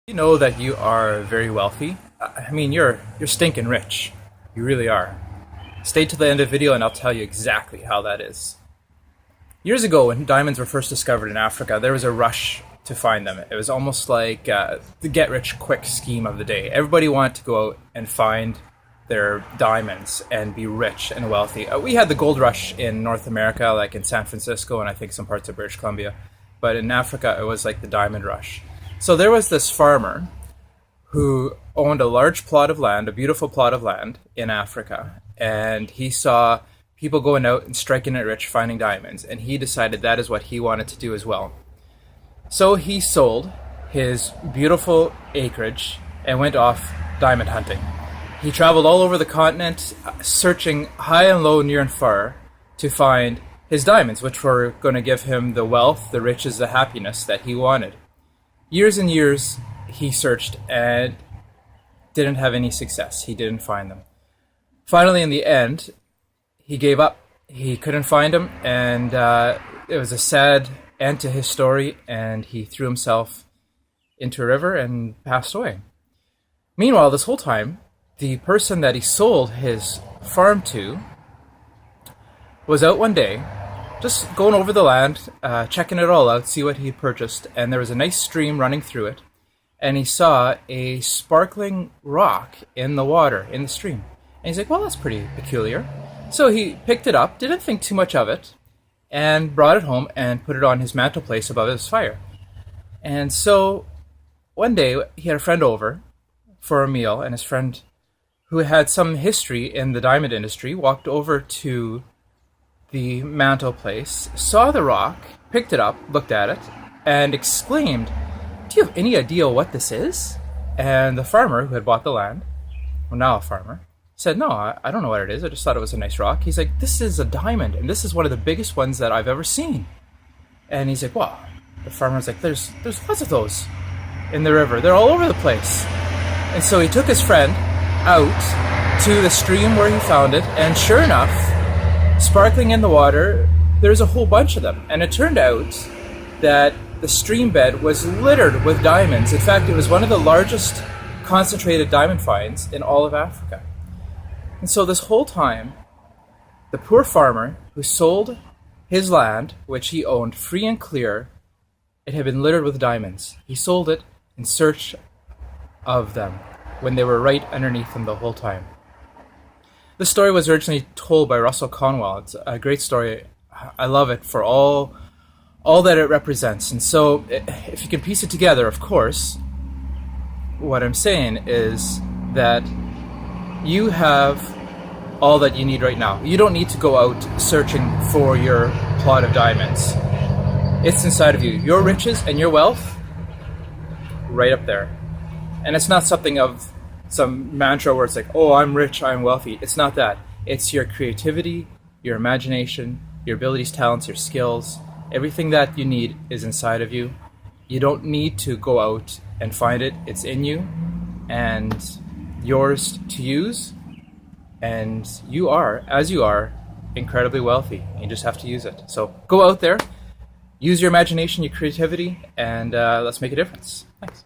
You know that you are very wealthy. I mean, you're stinking rich. You really are. Stay to the end of the video and I'll tell you exactly how that is. Years ago, when diamonds were first discovered in Africa, there was a rush to find them. It was almost like the get-rich-quick scheme of the day. Everybody wanted to go out and find their diamonds and be rich and wealthy. We had the gold rush in North America, like in San Francisco and I think some parts of British Columbia. But in Africa, it was like the diamond rush. So there was this farmer who owned a large plot of land, a beautiful plot of land in Africa. And he saw people going out and striking it rich, finding diamonds. And he decided that is what he wanted to do as well. So he sold his beautiful acreage and went off diamond hunting. He traveled all over the continent, searching high and low, near and far, to find his diamonds, which were going to give him the wealth, the riches, the happiness that he wanted. Years and years he searched and didn't have any success. He didn't find them. Finally, in the end, he gave up. He couldn't find them, and it was a sad end to his story, and he threw himself into a river and passed away. Meanwhile, this whole time, the person that he sold his farm to was out one day, just going over the land, checking it all out, see what he purchased, and there was a nice stream running through it, and he saw a sparkling rock in the water, in the stream. And he's like, well, that's pretty peculiar. So he picked it up, didn't think too much of it, and brought it home and put it on his mantelpiece above his fire. And so one day he had a friend over for a meal, and his friend, who had some history in the diamond industry, walked over to the mantelpiece, saw the rock, picked it up, looked at it, and exclaimed, do you have any idea what this is? And the farmer who had bought the land, well, now a farmer, said, no, I don't know what it is. I just thought it was a nice rock. He's like, this is a diamond, and this is one of the biggest ones that I've ever seen. And he's like, wow. The farmer's like, there's lots of those in the river. They're all over the place. And so he took his friend out to the stream where he found it, and sure enough, sparkling in the water, there's a whole bunch of them. And it turned out that the stream bed was littered with diamonds. In fact, it was one of the largest concentrated diamond finds in all of Africa. And so this whole time, the poor farmer who sold his land, which he owned free and clear, it had been littered with diamonds. He sold it in search of them when they were right underneath him the whole time. This story was originally told by Russell Conwell. It's a great story. I love it for all that it represents. And so if you can piece it together, of course, what I'm saying is that you have all that you need right now. You don't need to go out searching for your plot of diamonds. It's inside of you. Your riches and your wealth, right up there. And it's not something of some mantra where it's like, oh, I'm rich, I'm wealthy. It's not that. It's your creativity, your imagination, your abilities, talents, your skills. Everything that you need is inside of you. You don't need to go out and find it. It's in you and yours to use. And you are, as you are, incredibly wealthy. You just have to use it. So go out there, use your imagination, your creativity, and let's make a difference. Thanks.